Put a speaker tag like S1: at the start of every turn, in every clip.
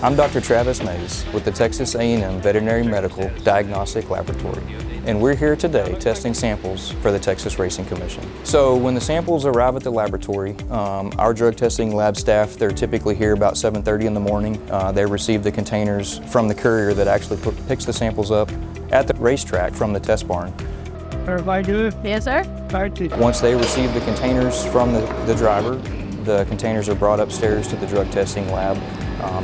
S1: I'm Dr. Travis Mays with the Texas A&M Veterinary Medical Diagnostic Laboratory, and we're here today testing samples for the Texas Racing Commission. So when the samples arrive at the laboratory, our drug testing lab staff, they're typically here about 7:30 in the morning. They receive the containers from the courier that actually picks the samples up at the racetrack from the test barn.
S2: Yes, sir.
S1: Once they receive the containers from the driver, the containers are brought upstairs to the drug testing lab.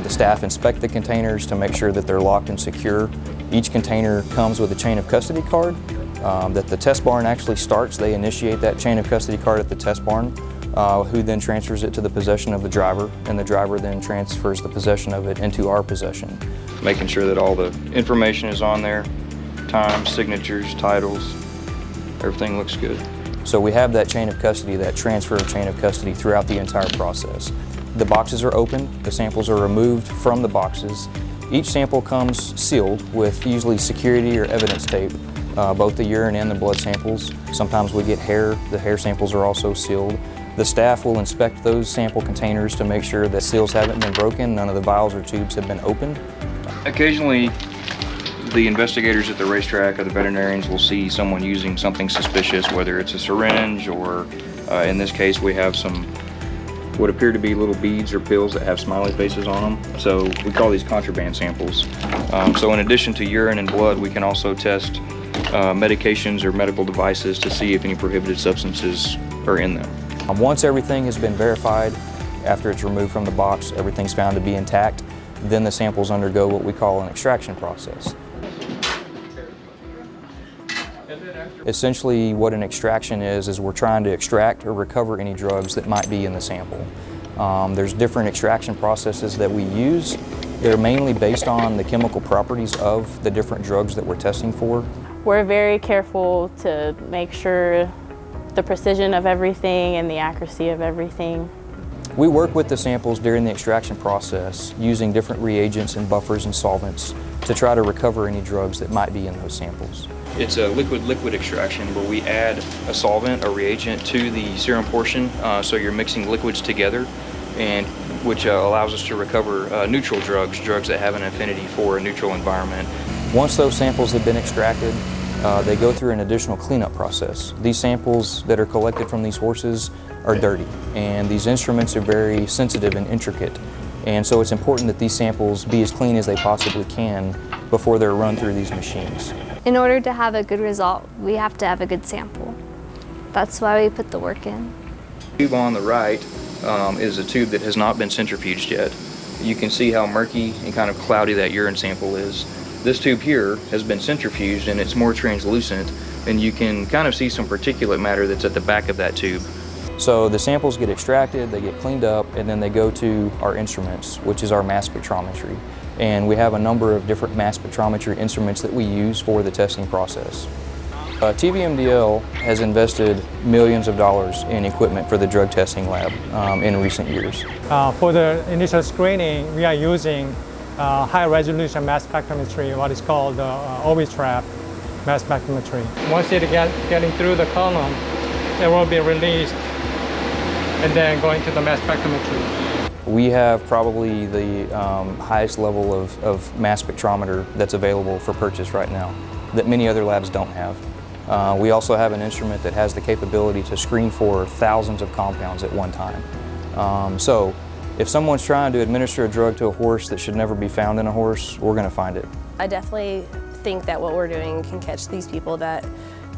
S1: The staff inspect the containers to make sure that they're locked and secure. Each container comes with a chain of custody card that the test barn actually starts. They initiate that chain of custody card at the test barn, who then transfers it to the possession of the driver, and the driver then transfers the possession of it into our possession. Making sure that all the information is on there, times, signatures, titles, everything looks good. So we have that chain of custody, that transfer of chain of custody throughout the entire process. The boxes are opened, the samples are removed from the boxes. Each sample comes sealed with usually security or evidence tape, both the urine and the blood samples. Sometimes we get hair, the hair samples are also sealed. The staff will inspect those sample containers to make sure that seals haven't been broken, none of the vials or tubes have been opened. Occasionally, the investigators at the racetrack or the veterinarians will see someone using something suspicious, whether it's a syringe or in this case we have some what appear to be little beads or pills that have smiley faces on them. So we call these contraband samples. So in addition to urine and blood, we can also test medications or medical devices to see if any prohibited substances are in them. Once everything has been verified, after it's removed from the box, everything's found to be intact, then the samples undergo what we call an extraction process. Essentially what an extraction is we're trying to extract or recover any drugs that might be in the sample. There's different extraction processes that we use. They're mainly based on the chemical properties of the different drugs that we're testing for.
S2: We're very careful to make sure the precision of everything and the accuracy of everything.
S1: We work with the samples during the extraction process using different reagents and buffers and solvents to try to recover any drugs that might be in those samples. It's a liquid-liquid extraction where we add a solvent or reagent to the serum portion, so you're mixing liquids together, and which allows us to recover neutral drugs that have an affinity for a neutral environment. Once those samples have been extracted, they go through an additional cleanup process. These samples that are collected from these horses are dirty, and these instruments are very sensitive and intricate. And so it's important that these samples be as clean as they possibly can before they're run through these machines.
S3: In order to have a good result, we have to have a good sample. That's why we put the work in.
S1: The tube on the right is a tube that has not been centrifuged yet. You can see how murky and kind of cloudy that urine sample is. This tube here has been centrifuged and it's more translucent, and you can kind of see some particulate matter that's at the back of that tube. So the samples get extracted, they get cleaned up, and then they go to our instruments, which is our mass spectrometry. And we have a number of different mass spectrometry instruments that we use for the testing process. TVMDL has invested millions of dollars in equipment for the drug testing lab in recent years.
S4: For the initial screening, we are using high-resolution mass spectrometry, what is called racetracks mass spectrometry. Once it getting through the column, it will be released and then going to the mass spectrometry.
S1: We have probably the highest level of mass spectrometer that's available for purchase right now that many other labs don't have. We also have an instrument that has the capability to screen for thousands of compounds at one time. So if someone's trying to administer a drug to a horse that should never be found in a horse, we're going to find it.
S5: I definitely think that what we're doing can catch these people that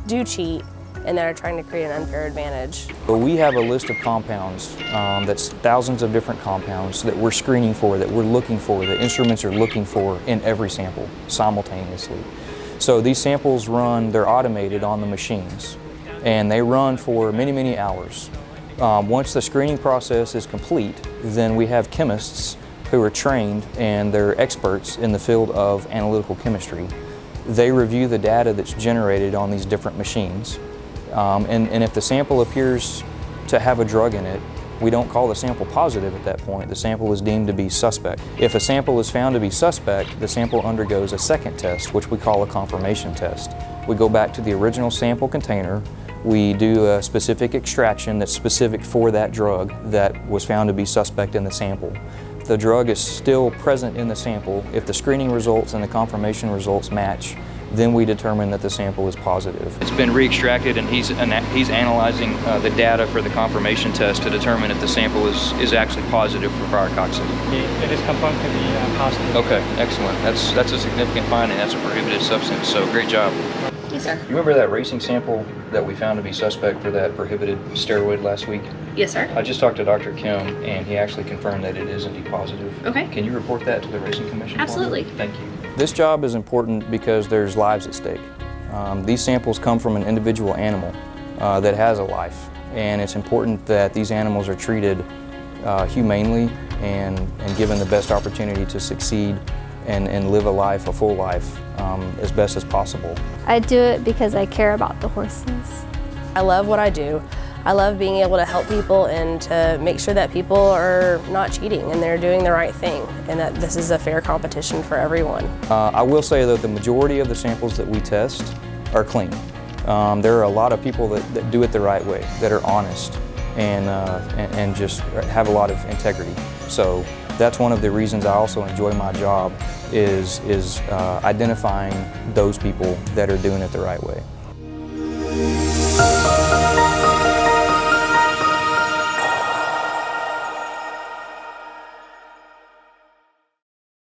S5: do cheat and that are trying to create an unfair advantage.
S1: But we have a list of compounds that's thousands of different compounds that we're screening for, that we're looking for, that instruments are looking for in every sample simultaneously. So these samples run, they're automated on the machines, and they run for many, many hours. Once the screening process is complete, then we have chemists who are trained and they're experts in the field of analytical chemistry. They review the data that's generated on these different machines. And if the sample appears to have a drug in it, we don't call the sample positive at that point. The sample is deemed to be suspect. If a sample is found to be suspect, the sample undergoes a second test, which we call a confirmation test. We go back to the original sample container, we do a specific extraction that's specific for that drug that was found to be suspect in the sample. If the drug is still present in the sample, if the screening results and the confirmation results match, then we determine that the sample is positive. It's been re-extracted, and he's analyzing the data for the confirmation test to determine if the sample is actually positive for pyrotoxin.
S4: It is confirmed to be positive.
S1: Okay, excellent. That's a significant finding. That's a prohibited substance, so great job.
S6: Yes, sir.
S1: You remember that racing sample that we found to be suspect for that prohibited steroid last week?
S6: Yes, sir.
S1: I just talked to Dr. Kim, and he actually confirmed that it is indeed positive.
S6: Okay.
S1: Can you report that to the Racing Commission?
S6: Absolutely.
S1: For me? Thank you. This job is important because there's lives at stake. These samples come from an individual animal that has a life, and it's important that these animals are treated humanely and given the best opportunity to succeed and live a full life, as best as possible.
S3: I do it because I care about the horses.
S5: I love what I do. I love being able to help people and to make sure that people are not cheating and they're doing the right thing, and that this is a fair competition for everyone.
S1: I will say that the majority of the samples that we test are clean. There are a lot of people that do it the right way, that are honest and just have a lot of integrity. So that's one of the reasons I also enjoy my job is identifying those people that are doing it the right way.